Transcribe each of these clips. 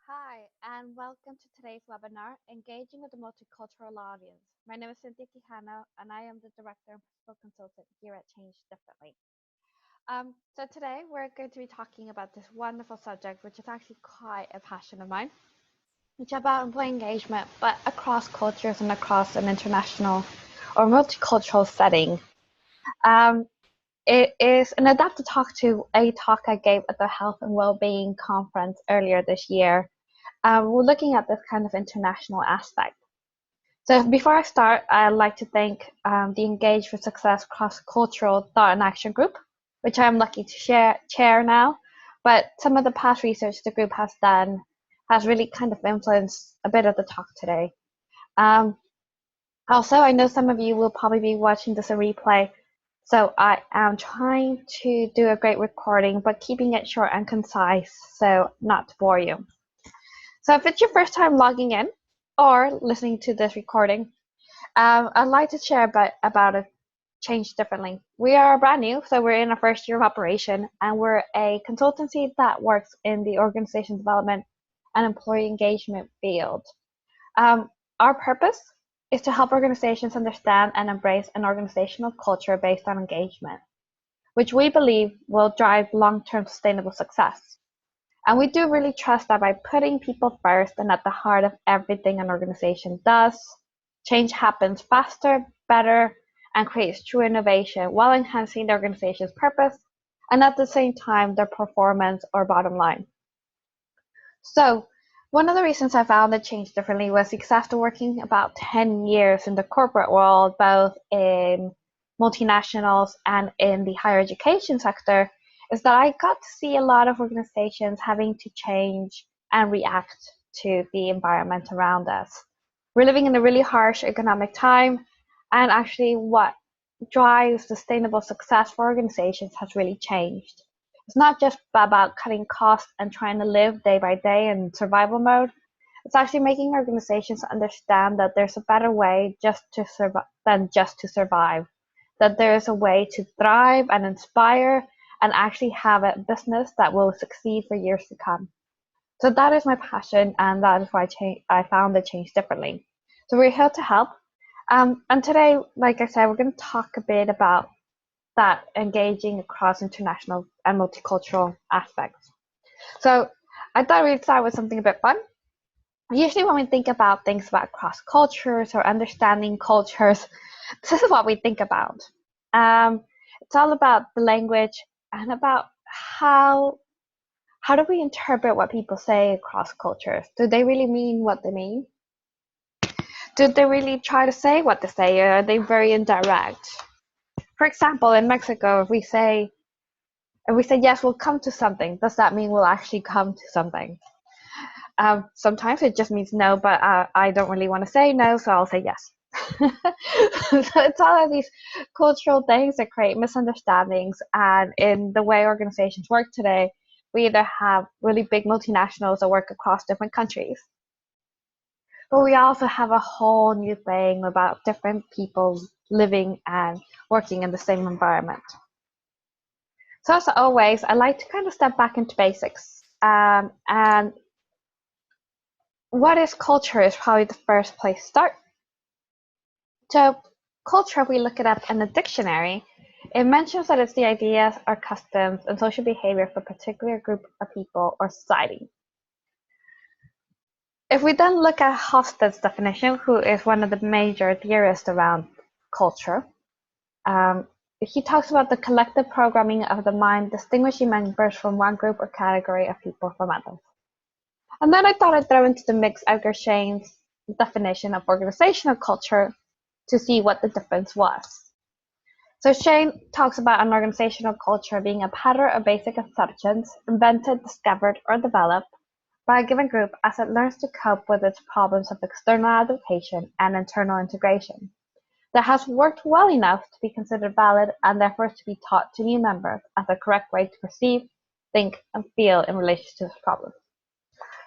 Hi, and welcome to today's webinar, Engaging with the Multicultural Audience. My name is Cynthia Quijano, and I am the Director and Principal Consultant here at Change Differently. So today we're going to be talking about this wonderful subject, which is actually quite a passion of mine, which is about employee engagement, but across cultures and across an international or multicultural setting. It is an adapted talk to a talk I gave at the Health and Wellbeing Conference earlier this year. We're looking at this kind of international aspect. So before I start, I'd like to thank the Engage for Success Cross-Cultural Thought and Action Group, which I'm lucky to chair now. But some of the past research the group has done has really kind of influenced a bit of the talk today. Also, I know some of you will probably be watching this in replay, so I am trying to do a great recording, but keeping it short and concise, so not to bore you. So if it's your first time logging in or listening to this recording, I'd like to share about a Change Differently. We are brand new, so we're in our first year of operation, and we're a consultancy that works in the organization development and employee engagement field. Our purpose is to help organizations understand and embrace an organizational culture based on engagement, which we believe will drive long-term sustainable success. And we do really trust that by putting people first and at the heart of everything an organization does, change happens faster, better, and creates true innovation while enhancing the organization's purpose and at the same time their performance or bottom line. So one of the reasons I found that Change Differently was because after working about 10 years in the corporate world, both in multinationals and in the higher education sector, is that I got to see a lot of organizations having to change and react to the environment around us. We're living in a really harsh economic time, and actually what drives sustainable success for organizations has really changed. It's not just about cutting costs and trying to live day by day in survival mode. It's actually making organizations understand that there's a better way than just to survive, that there is a way to thrive and inspire and actually have a business that will succeed for years to come. So that is my passion, and that is why I found the Change Differently. So we're here to help. And today, like I said, we're going to talk a bit about that engaging across international and multicultural aspects. So I thought we'd start with something a bit fun. Usually when we think about things about cross cultures or understanding cultures, this is what we think about. It's all about the language and about how do we interpret what people say across cultures? Do they really mean what they mean? Do they really try to say what they say, or are they very indirect? For example, in Mexico, if we say yes, we'll come to something, does that mean we'll actually come to something? Sometimes it just means no, but I don't really want to say no, so I'll say yes. So it's all of these cultural things that create misunderstandings, and in the way organizations work today, we either have really big multinationals that work across different countries, but we also have a whole new thing about different people living and working in the same environment. So as always, I like to kind of step back into basics. And what is culture is probably the first place to start. So culture, if we look it up in the dictionary, it mentions that it's the ideas or customs and social behavior for a particular group of people or society. If we then look at Hofstede's definition, who is one of the major theorists around culture, he talks about the collective programming of the mind, distinguishing members from one group or category of people from others. And then I thought I'd throw into the mix Edgar Shane's definition of organizational culture to see what the difference was. So Shane talks about an organizational culture being a pattern of basic assumptions invented, discovered, or developed by a given group as it learns to cope with its problems of external adaptation and internal integration, that has worked well enough to be considered valid and therefore to be taught to new members as the correct way to perceive, think, and feel in relation to this problem.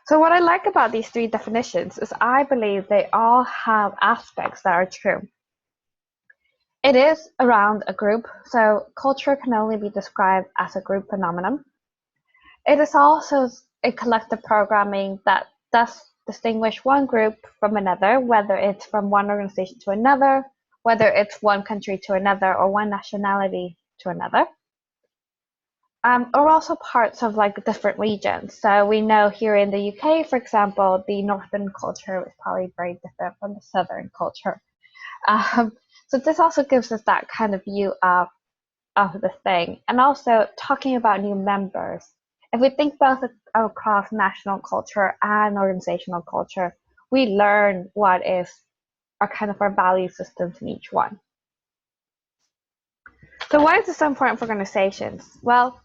So what I like about these three definitions is I believe they all have aspects that are true. It is around a group, so culture can only be described as a group phenomenon. It is also a collective programming that thus distinguish one group from another, whether it's from one organization to another, whether it's one country to another, or one nationality to another. Or also parts of like different regions. So we know here in the UK, for example, the northern culture is probably very different from the southern culture. Um, so this also gives us that kind of view of the thing. And also talking about new members. If we think both across national culture and organizational culture, we learn what is our kind of our value systems in each one. So why is this so important for organizations? Well,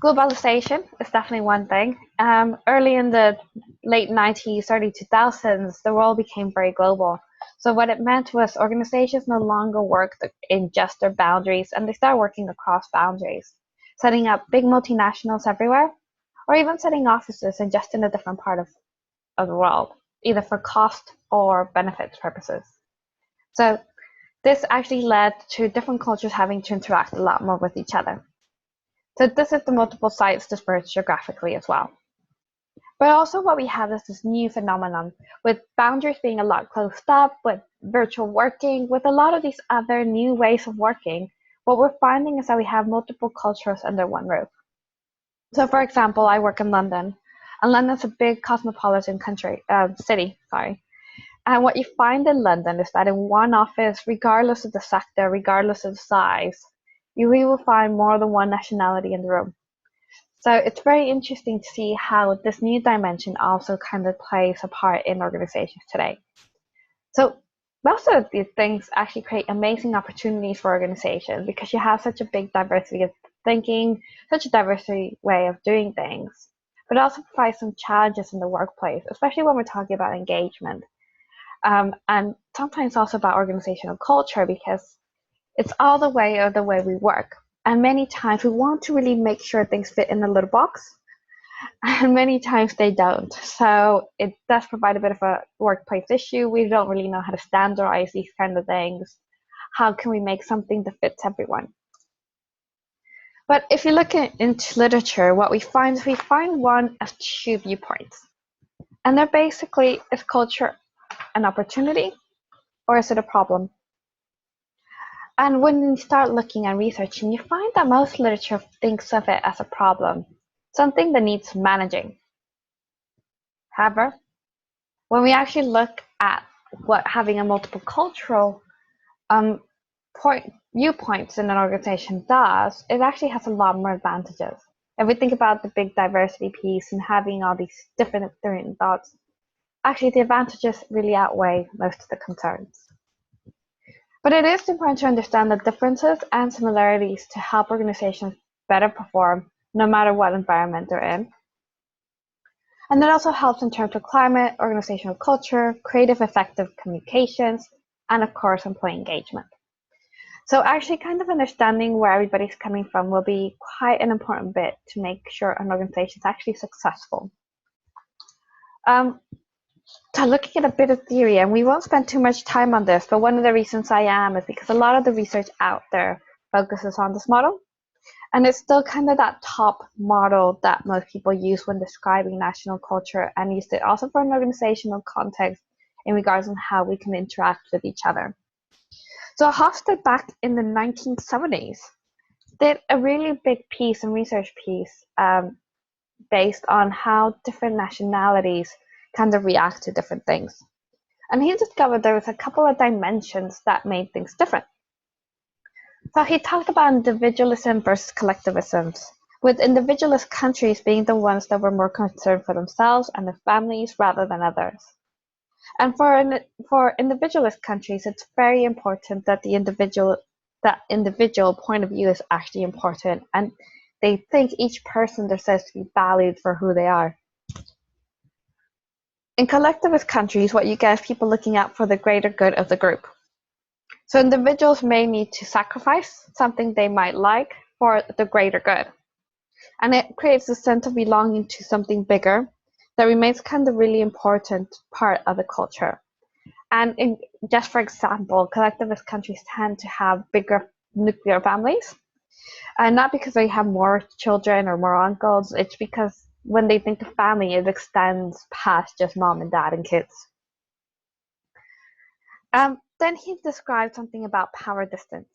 globalization is definitely one thing. Early in the late 90s, early 2000s, the world became very global. So what it meant was organizations no longer worked in just their boundaries, and they started working across boundaries, setting up big multinationals everywhere, or even setting offices in just in a different part of the world, either for cost or benefits purposes. So this actually led to different cultures having to interact a lot more with each other. So this is the multiple sites dispersed geographically as well. But also what we have is this new phenomenon with boundaries being a lot closed up, with virtual working, with a lot of these other new ways of working. What we're finding is that we have multiple cultures under one roof. So for example, I work in London, and London's a big cosmopolitan city, sorry. And what you find in London is that in one office, regardless of the sector, regardless of the size, you will find more than one nationality in the room. So it's very interesting to see how this new dimension also kind of plays a part in organizations today. So most of these things actually create amazing opportunities for organizations because you have such a big diversity of thinking, such a diversity way of doing things, but it also provides some challenges in the workplace, especially when we're talking about engagement. And sometimes also about organizational culture because it's all the way we work. And many times we want to really make sure things fit in a little box, and many times they don't. So it does provide a bit of a workplace issue. We don't really know how to standardize these kind of things. How can we make something that fits everyone? But if you look into literature, what we find is we find one of two viewpoints. And they're basically, is culture an opportunity or is it a problem? And when you start looking and researching, you find that most literature thinks of it as a problem, something that needs managing. However, when we actually look at what having a multiple cultural viewpoints in an organization does, it actually has a lot more advantages. If we think about the big diversity piece and having all these different thoughts, actually the advantages really outweigh most of the concerns. But it is important to understand the differences and similarities to help organizations better perform no matter what environment they're in. And that also helps in terms of climate, organizational culture, creative effective communications, and of course, employee engagement. So actually kind of understanding where everybody's coming from will be quite an important bit to make sure an organization is actually successful. So looking at a bit of theory, and we won't spend too much time on this, but one of the reasons I am is because a lot of the research out there focuses on this model. And it's still kind of that top model that most people use when describing national culture and use it also for an organizational context in regards on how we can interact with each other. So Hofstede back in the 1970s did a really big piece and research piece based on how different nationalities kind of react to different things. And he discovered there was a couple of dimensions that made things different. So he talked about individualism versus collectivism, with individualist countries being the ones that were more concerned for themselves and their families rather than others. And for individualist countries, it's very important that the individual point of view is actually important, and they think each person deserves to be valued for who they are. In collectivist countries, what you get is people looking out for the greater good of the group. So individuals may need to sacrifice something they might like for the greater good. And it creates a sense of belonging to something bigger that remains kind of really important part of the culture. And just for example, collectivist countries tend to have bigger nuclear families. And not because they have more children or more uncles, it's because when they think of family, it extends past just mom and dad and kids. Then he described something about power distance.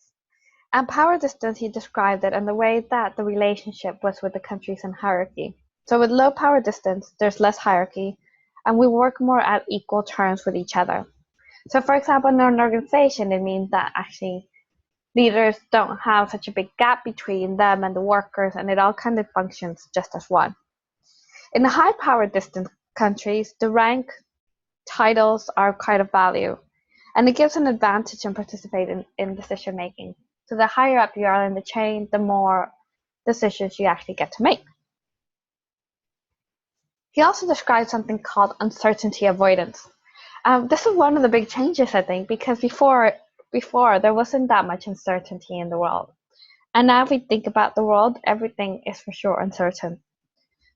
And power distance, he described it in the way that the relationship was with the countries in hierarchy. So with low power distance, there's less hierarchy, and we work more at equal terms with each other. So for example, in an organization, it means that actually leaders don't have such a big gap between them and the workers, and it all kind of functions just as one. In the high power distance countries, the rank titles are quite of value, and it gives an advantage in participating in decision making. So the higher up you are in the chain, the more decisions you actually get to make. He also described something called uncertainty avoidance. This is one of the big changes, I think, because before there wasn't that much uncertainty in the world. And now if we think about the world, everything is for sure uncertain.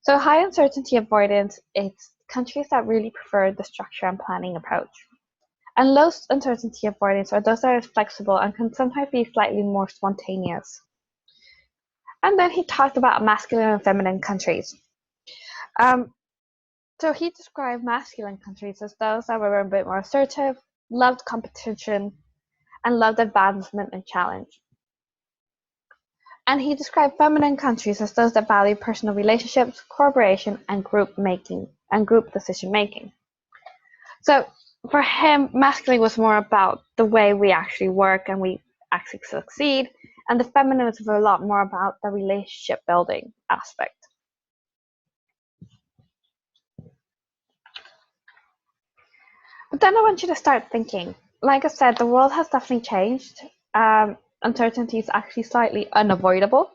So high uncertainty avoidance, it's countries that really prefer the structure and planning approach. And low uncertainty avoidance are those that are flexible and can sometimes be slightly more spontaneous. And then he talked about masculine and feminine countries. Um, so he described masculine countries as those that were a bit more assertive, loved competition, and loved advancement and challenge. And he described feminine countries as those that value personal relationships, cooperation, and group decision making. So for him, masculine was more about the way we actually work and we actually succeed, and the feminine was a lot more about the relationship building aspect. But then I want you to start thinking. Like I said, the world has definitely changed. Uncertainty is actually slightly unavoidable.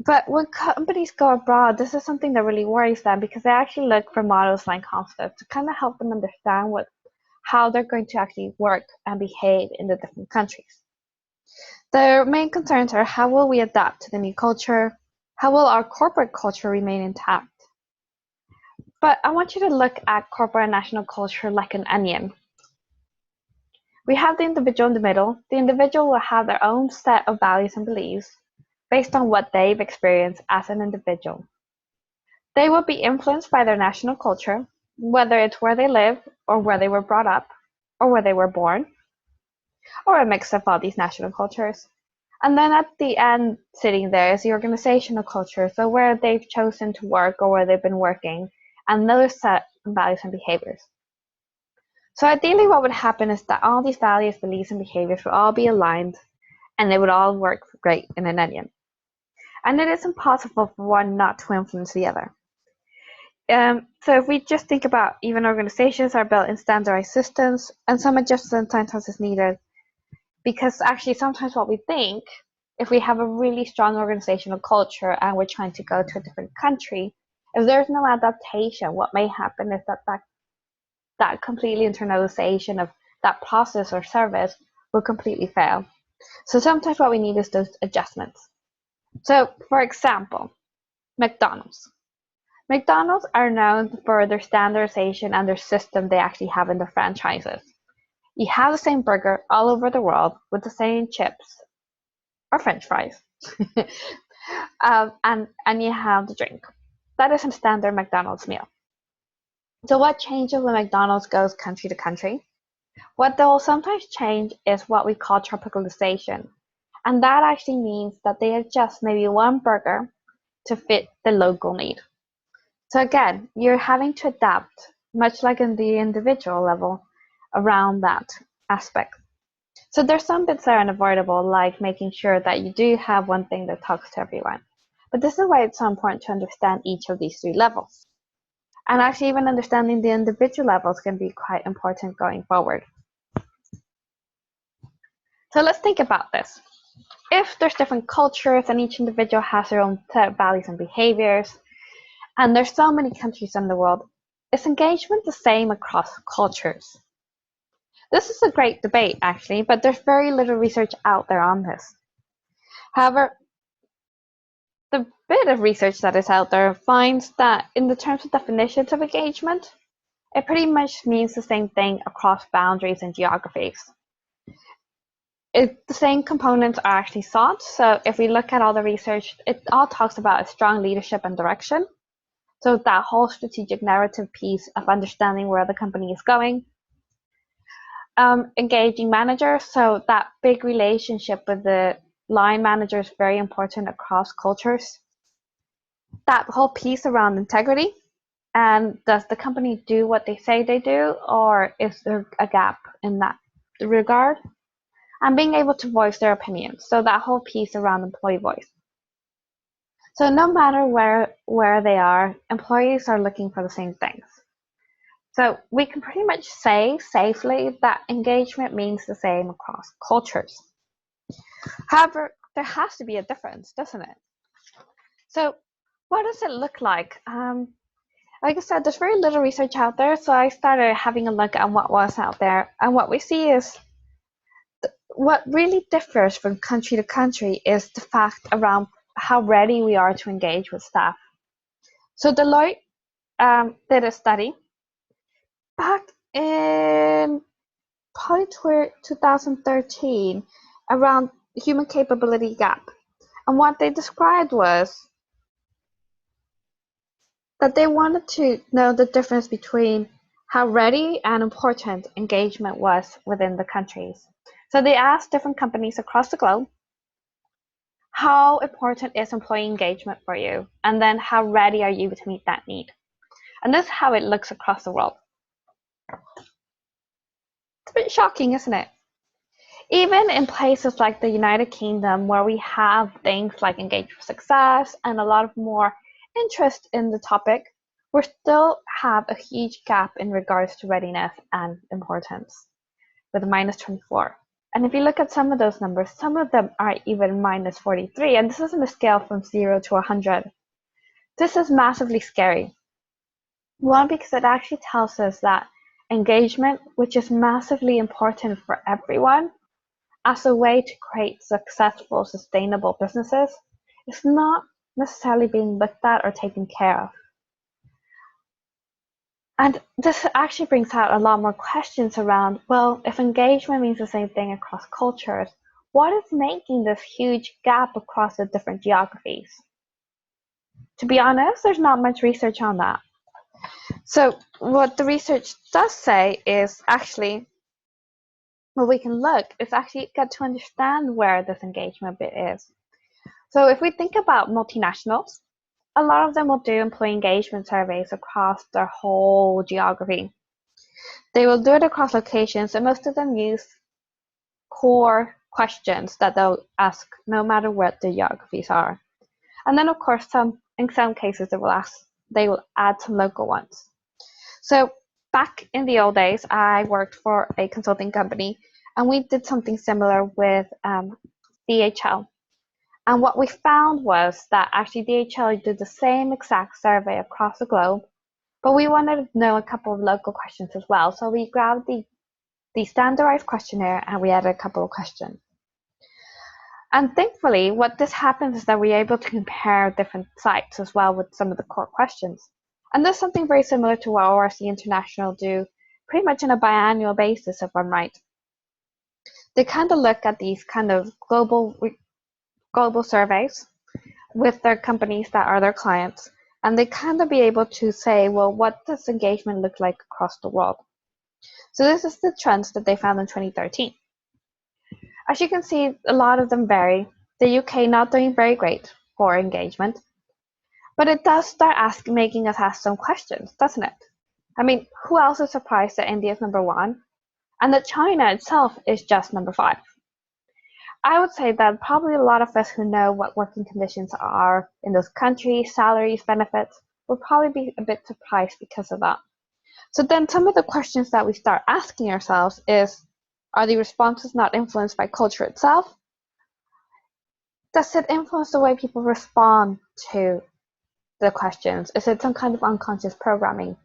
But when companies go abroad, this is something that really worries them because they actually look for models like concepts to kind of help them understand how they're going to actually work and behave in the different countries. Their main concerns are how will we adapt to the new culture? How will our corporate culture remain intact? But I want you to look at corporate and national culture like an onion. We have the individual in the middle. The individual will have their own set of values and beliefs based on what they've experienced as an individual. They will be influenced by their national culture, whether it's where they live, or where they were brought up, or where they were born, or a mix of all these national cultures. And then at the end, sitting there is the organizational culture, so where they've chosen to work or where they've been working, and those set of values and behaviors. So ideally what would happen is that all these values, beliefs, and behaviors would all be aligned, and they would all work great in an onion. And it is impossible for one not to influence the other. So if we just think about even organizations are built in standardized systems, and some adjustment sometimes is needed, because actually sometimes what we think, if we have a really strong organizational culture and we're trying to go to a different country, if there's no adaptation, what may happen is that completely internalization of that process or service will completely fail. So sometimes what we need is those adjustments. So for example, McDonald's. McDonald's are known for their standardization and their system they actually have in their franchises. You have the same burger all over the world with the same chips or French fries, and you have the drink. That is a standard McDonald's meal. So what changes when McDonald's goes country to country? What they'll sometimes change is what we call tropicalization, and that actually means that they adjust maybe one burger to fit the local need. So again, you're having to adapt, much like in the individual level, around that aspect. So there's some bits that are unavoidable, like making sure that you do have one thing that talks to everyone. But this is why it's so important to understand each of these three levels. And actually even understanding the individual levels can be quite important going forward. So let's think about this. If there's different cultures and each individual has their own set of values and behaviors, and there's so many countries in the world, is engagement the same across cultures? This is a great debate, actually, but there's very little research out there on this. However, the bit of research that is out there finds that in the terms of definitions of engagement, it pretty much means the same thing across boundaries and geographies. The same components are actually sought. So if we look at all the research, it all talks about a strong leadership and direction. So that whole strategic narrative piece of understanding where the company is going. Engaging managers, so that big relationship with the line manager is very important across cultures. That whole piece around integrity, and does the company do what they say they do, or is there a gap in that regard? And being able to voice their opinions, so that whole piece around employee voice. So no matter where they are, employees are looking for the same things. So we can pretty much say safely that engagement means the same across cultures. However, there has to be a difference, doesn't it? So what does it look like? Like I said, there's very little research out there, so I started having a look at what was out there. And what we see is what really differs from country to country is the fact around how ready we are to engage with staff. So Deloitte did a study back in probably 2013 around the human capability gap. And what they described was that they wanted to know the difference between how ready and important engagement was within the countries. So they asked different companies across the globe, how important is employee engagement for you? And then how ready are you to meet that need? And this is how it looks across the world. It's a bit shocking, isn't it? Even in places like the United Kingdom, where we have things like Engage for Success and a lot of more interest in the topic, we still have a huge gap in regards to readiness and importance, with a -24. And if you look at some of those numbers, some of them are even -43, and this is on a scale from 0 to 100. This is massively scary. One, because it actually tells us that engagement, which is massively important for everyone, as a way to create successful, sustainable businesses, is not necessarily being looked at or taken care of. And this actually brings out a lot more questions around, well, if engagement means the same thing across cultures, what is making this huge gap across the different geographies? To be honest, there's not much research on that. So what the research does say is actually, well, we can look, is actually get to understand where this engagement bit is. So if we think about multinationals, a lot of them will do employee engagement surveys across their whole geography. They will do it across locations, and most of them use core questions that they'll ask no matter what the geographies are. And then of course in some cases they will add some local ones. So back in the old days, I worked for a consulting company, and we did something similar with DHL. And what we found was that actually DHL did the same exact survey across the globe, but we wanted to know a couple of local questions as well. So we grabbed the standardized questionnaire and we added a couple of questions. And thankfully, what this happens is that we're able to compare different sites as well with some of the core questions. And this is something very similar to what ORC International do pretty much on a biannual basis, if I'm right. They kind of look at these kind of global surveys with their companies that are their clients, and they kind of be able to say, well, what does engagement look like across the world? So this is the trends that they found in 2013. As you can see, a lot of them vary. The UK not doing very great for engagement, but it does start making us ask some questions, doesn't it? I mean, who else is surprised that India is #1 and that China itself is just #5? I would say that probably a lot of us who know what working conditions are in those countries, salaries, benefits, will probably be a bit surprised because of that. So then some of the questions that we start asking ourselves is, are the responses not influenced by culture itself? Does it influence the way people respond to the questions? Is it some kind of unconscious programming?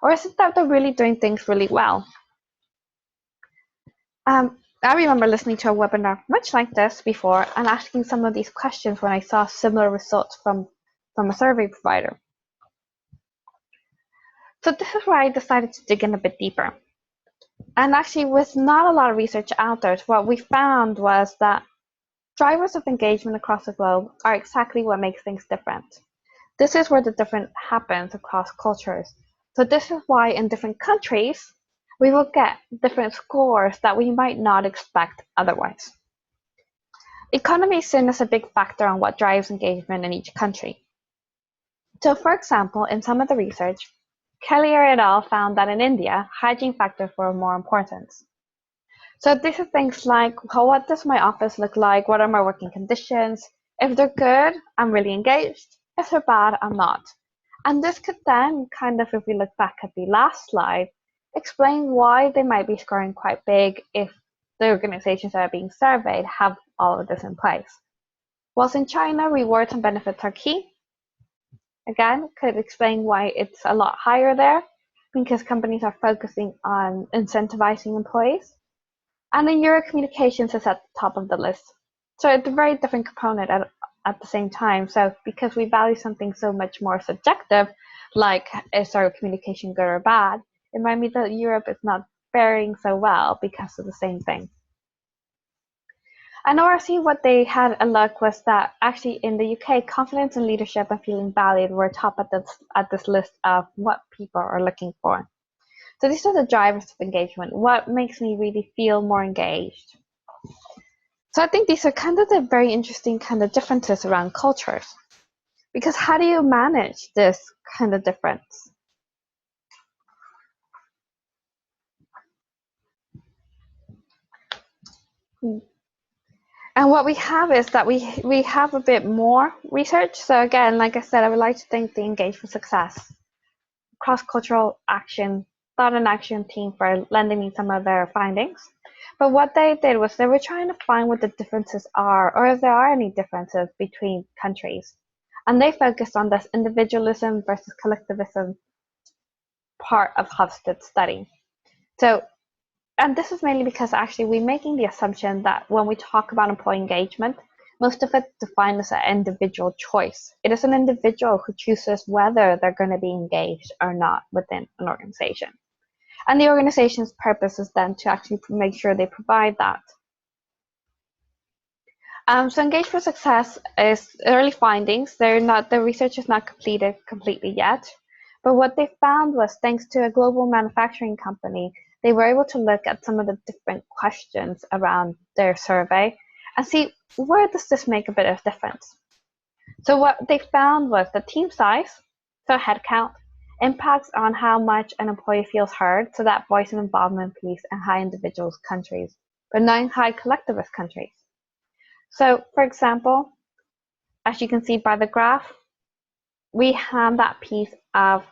Or is it that they're really doing things really well? I remember listening to a webinar much like this before and asking some of these questions when I saw similar results from a survey provider. So this is where I decided to dig in a bit deeper. And actually, with not a lot of research out there, what we found was that drivers of engagement across the globe are exactly what makes things different. This is where the difference happens across cultures. So this is why in different countries, we will get different scores that we might not expect otherwise. Economy is seen as a big factor on what drives engagement in each country. So for example, in some of the research, Kelly et al. Found that in India, hygiene factors were more important. So these are things like, what does my office look like? What are my working conditions? If they're good, I'm really engaged. If they're bad, I'm not. And this could then kind of, if we look back at the last slide, explain why they might be scoring quite big if the organizations that are being surveyed have all of this in place. Whilst in China, rewards and benefits are key. Again, could explain why it's a lot higher there, because companies are focusing on incentivizing employees. And then Euro communications is at the top of the list. So it's a very different component at the same time. So because we value something so much more subjective, like is our communication good or bad, it might mean that Europe is not faring so well because of the same thing. And RC, what they had a look was that actually in the UK, confidence and leadership and feeling valued were top at this list of what people are looking for. So these are the drivers of engagement. What makes me really feel more engaged? So I think these are kind of the very interesting kind of differences around cultures. Because how do you manage this kind of difference? And what we have is that we have a bit more research. So again, like I said, I would like to thank the Engage for Success cross-cultural action thought and action team for lending me some of their findings. But what they did was they were trying to find what the differences are, or if there are any differences between countries. And they focused on this individualism versus collectivism part of Hofstede's study. So, and this is mainly because actually we're making the assumption that when we talk about employee engagement, most of it defined as an individual choice. It is an individual who chooses whether they're going to be engaged or not within an organization. And the organization's purpose is then to actually make sure they provide that. So Engage for Success is early findings. The research is not completed completely yet. But what they found was thanks to a global manufacturing company, they were able to look at some of the different questions around their survey and see where does this make a bit of difference. So what they found was the team size, so headcount, impacts on how much an employee feels heard, so that voice and involvement piece in high individuals countries, but not in high collectivist countries. So for example, as you can see by the graph, we have that piece of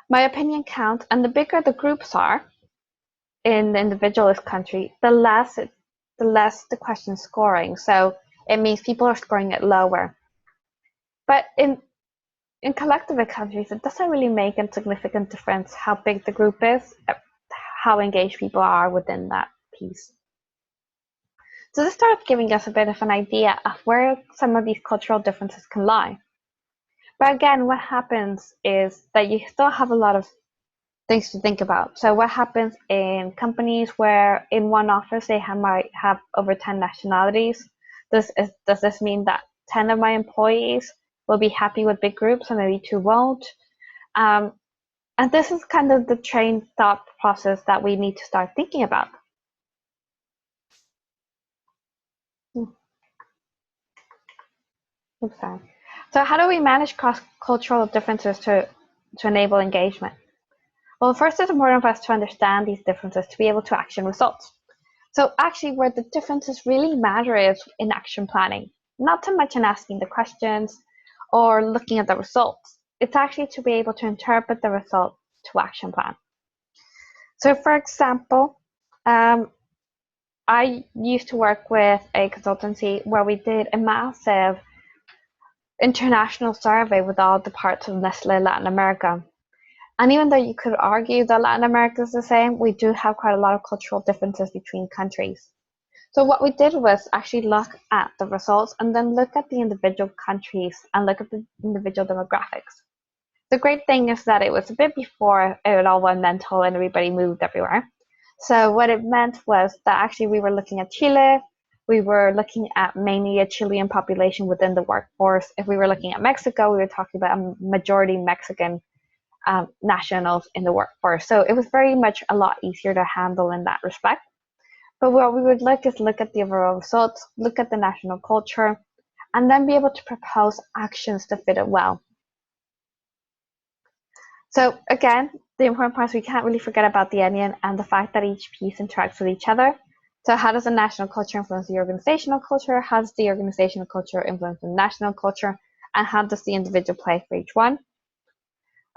my opinion count, and the bigger the groups are in the individualist country, the less the question scoring. So it means people are scoring it lower. But in collectivist countries, it doesn't really make a significant difference how big the group is, how engaged people are within that piece. So this starts giving us a bit of an idea of where some of these cultural differences can lie. But again, what happens is that you still have a lot of things to think about. So what happens in companies where in one office they might have over 10 nationalities? Does this mean that 10 of my employees will be happy with big groups and maybe 2 won't? And this is kind of the trained thought process that we need to start thinking about. Oops, sorry. So how do we manage cross-cultural differences to enable engagement? Well, first it's important for us to understand these differences to be able to action results. So actually where the differences really matter is in action planning, not so much in asking the questions or looking at the results. It's actually to be able to interpret the result to action plan. So for example, I used to work with a consultancy where we did a massive international survey with all the parts of Nestle Latin America. And even though you could argue that Latin America is the same, we do have quite a lot of cultural differences between countries. So what we did was actually look at the results and then look at the individual countries and look at the individual demographics. The great thing is that it was a bit before it all went mental and everybody moved everywhere. So what it meant was that actually we were looking at Chile, we were looking at mainly a Chilean population within the workforce. If we were looking at Mexico, we were talking about a majority Mexican nationals in the workforce. So it was very much a lot easier to handle in that respect. But what we would like is look at the overall results, look at the national culture, and then be able to propose actions to fit it well. So again, the important part is we can't really forget about the onion and the fact that each piece interacts with each other. So how does the national culture influence the organizational culture? How does the organizational culture influence the national culture? And how does the individual play for each one?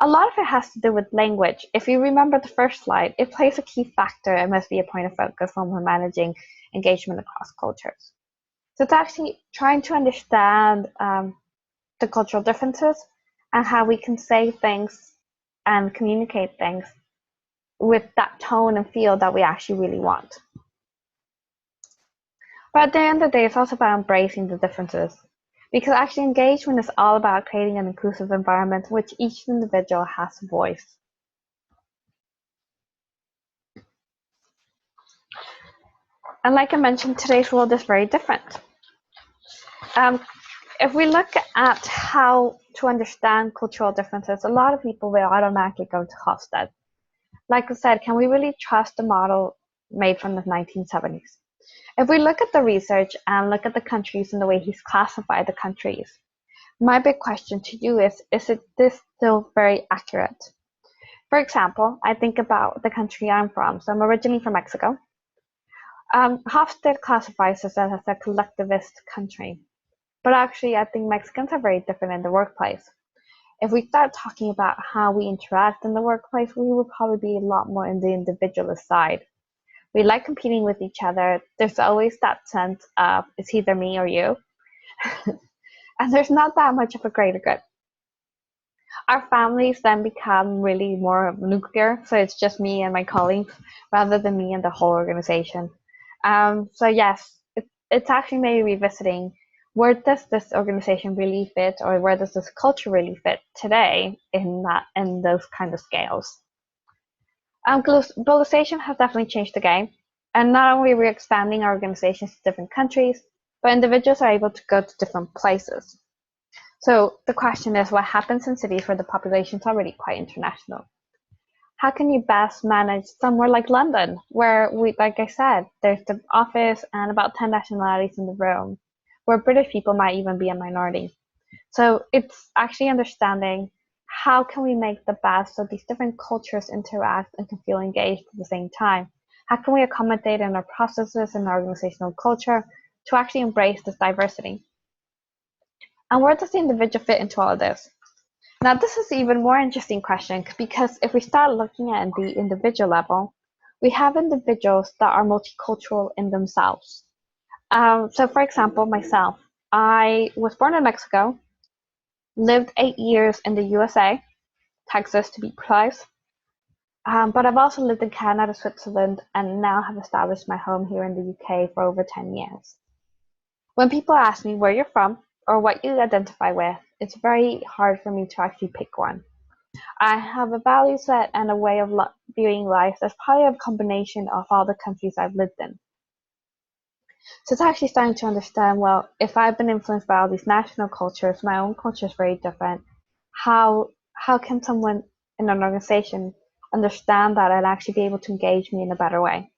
A lot of it has to do with language. If you remember the first slide, it plays a key factor and must be a point of focus when we're managing engagement across cultures. So it's actually trying to understand the cultural differences and how we can say things and communicate things with that tone and feel that we actually really want. But at the end of the day, it's also about embracing the differences. Because actually engagement is all about creating an inclusive environment in which each individual has a voice. And like I mentioned, today's world is very different. If we look at how to understand cultural differences, a lot of people will automatically go to Hofstede. Like I said, can we really trust the model made from the 1970s? If we look at the research and look at the countries and the way he's classified the countries, my big question to you is this still very accurate? For example, I think about the country I'm from. So I'm originally from Mexico. Hofstede classifies us as a collectivist country. But actually, I think Mexicans are very different in the workplace. If we start talking about how we interact in the workplace, we would probably be a lot more in the individualist side. We like competing with each other. There's always that sense of it's either me or you. And there's not that much of a greater good. Our families then become really more nuclear, so it's just me and my colleagues rather than me and the whole organization. So yes, it's actually maybe revisiting where does this organization really fit, or where does this culture really fit today in those kind of scales. Globalization has definitely changed the game, and not only are we expanding our organizations to different countries, but individuals are able to go to different places. So the question is, what happens in cities where the population is already quite international? How can you best manage somewhere like London, where like I said, there's the office and about 10 nationalities in the room, where British people might even be a minority. So it's actually understanding how can we make the best so these different cultures interact and can feel engaged at the same time. How can we accommodate in our processes and our organizational culture to actually embrace this diversity? And where does the individual fit into all of this? Now, this is an even more interesting question because if we start looking at the individual level, we have individuals that are multicultural in themselves. So, for example, myself, I was born in Mexico, lived 8 years in the USA, Texas to be precise, but I've also lived in Canada, Switzerland, and now have established my home here in the UK for over 10 years. When people ask me where you're from or what you identify with, it's very hard for me to actually pick one. I have a value set and a way of viewing life that's probably a combination of all the countries I've lived in. So it's actually starting to understand, well, if I've been influenced by all these national cultures, my own culture is very different. How can someone in an organization understand that and actually be able to engage me in a better way?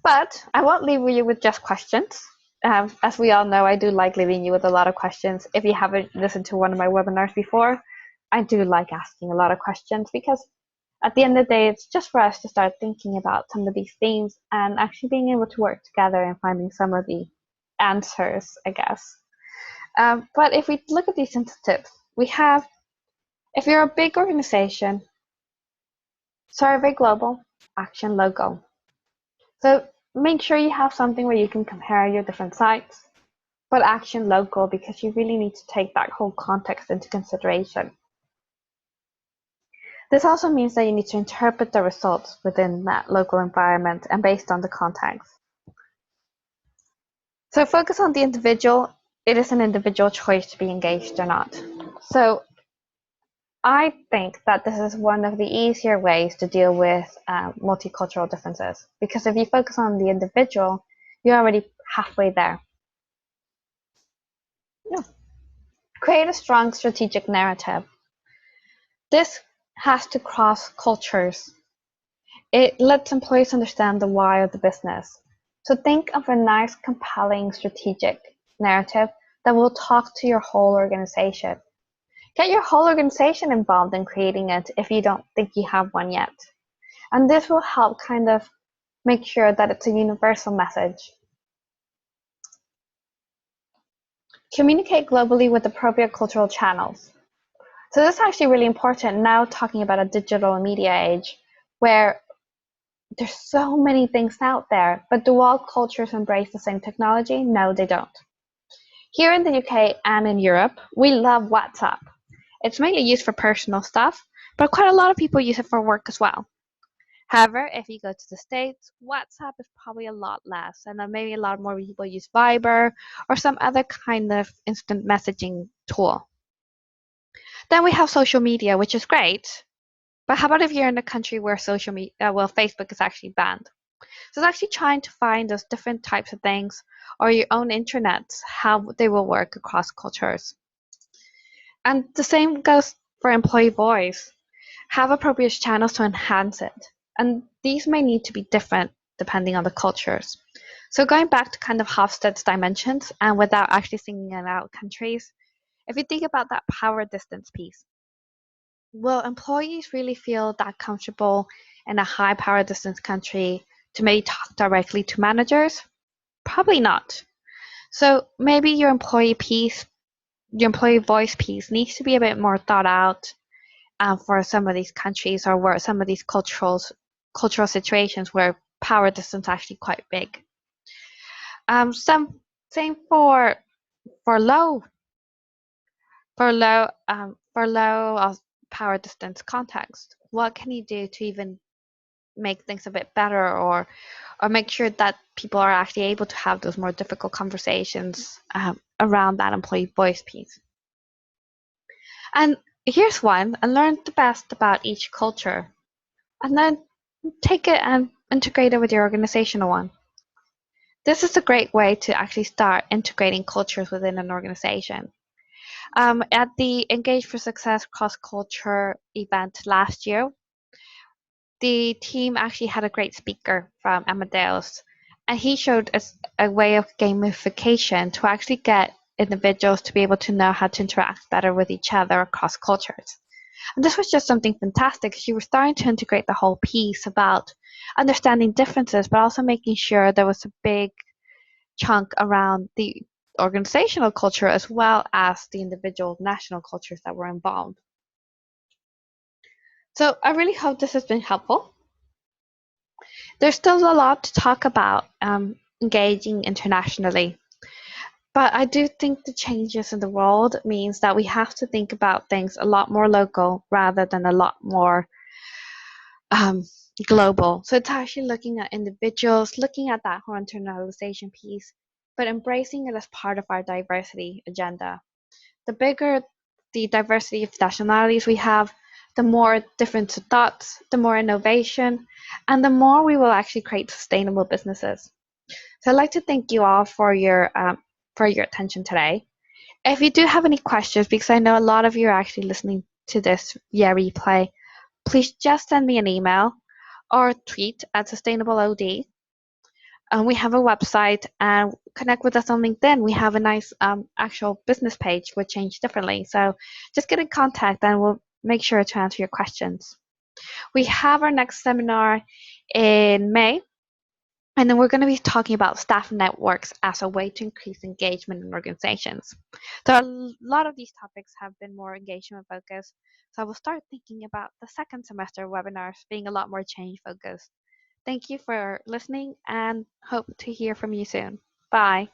But I won't leave you with just questions. As we all know, I do like leaving you with a lot of questions. If you haven't listened to one of my webinars before, I do like asking a lot of questions because at the end of the day, it's just for us to start thinking about some of these themes and actually being able to work together and finding some of the answers, I guess. But if we look at these tips, we have, if you're a big organization, survey global, action local. So make sure you have something where you can compare your different sites, but action local because you really need to take that whole context into consideration. This also means that you need to interpret the results within that local environment and based on the context. So focus on the individual. It is an individual choice to be engaged or not. So I think that this is one of the easier ways to deal with multicultural differences because if you focus on the individual, you're already halfway there. Yeah. Create a strong strategic narrative. This has to cross cultures. It lets employees understand the why of the business. So think of a nice, compelling strategic narrative that will talk to your whole organization. Get your whole organization involved in creating it if you don't think you have one yet. And this will help kind of make sure that it's a universal message. Communicate globally with appropriate cultural channels. So this is actually really important now talking about a digital media age where there's so many things out there, but do all cultures embrace the same technology? No, they don't. Here in the UK and in Europe, we love WhatsApp. It's mainly used for personal stuff, but quite a lot of people use it for work as well. However, if you go to the States, WhatsApp is probably a lot less, and then maybe a lot more people use Viber or some other kind of instant messaging tool. Then we have social media, which is great. But how about if you're in a country where Facebook is actually banned? So it's actually trying to find those different types of things or your own intranets, how they will work across cultures. And the same goes for employee voice. Have appropriate channels to enhance it. And these may need to be different depending on the cultures. So going back to kind of Hofstede's dimensions and without actually singling out countries, if you think about that power distance piece, will employees really feel that comfortable in a high power distance country to maybe talk directly to managers? Probably not. So maybe your employee voice piece needs to be a bit more thought out for some of these countries or where some of these cultural situations where power distance is actually quite big. Some same for low for low power distance context. What can you do to even make things a bit better or make sure that people are actually able to have those more difficult conversations around that employee voice piece? And here's one, and learn the best about each culture, and then take it and integrate it with your organizational one. This is a great way to actually start integrating cultures within an organization. At the Engage for Success cross culture event last year, the team actually had a great speaker from Amadeus, and he showed us a way of gamification to actually get individuals to be able to know how to interact better with each other across cultures. And this was just something fantastic because you were starting to integrate the whole piece about understanding differences, but also making sure there was a big chunk around the organizational culture as well as the individual national cultures that were involved. So I really hope this has been helpful. There's still a lot to talk about engaging internationally, but I do think the changes in the world means that we have to think about things a lot more local rather than a lot more um, global. So it's actually looking at individuals, looking at that whole internalization piece, but embracing it as part of our diversity agenda. The bigger the diversity of nationalities we have, the more different thoughts, the more innovation, and the more we will actually create sustainable businesses. So I'd like to thank you all for your attention today. If you do have any questions, because I know a lot of you are actually listening to this via replay, please just send me an email or tweet at sustainableod. We have a website and connect with us on LinkedIn. We have a nice actual business page with Change Differently. So just get in contact and we'll make sure to answer your questions. We have our next seminar in May, and then we're going to be talking about staff networks as a way to increase engagement in organizations. So a lot of these topics have been more engagement focused. So I will start thinking about the second semester webinars being a lot more change focused. Thank you for listening and hope to hear from you soon. Bye.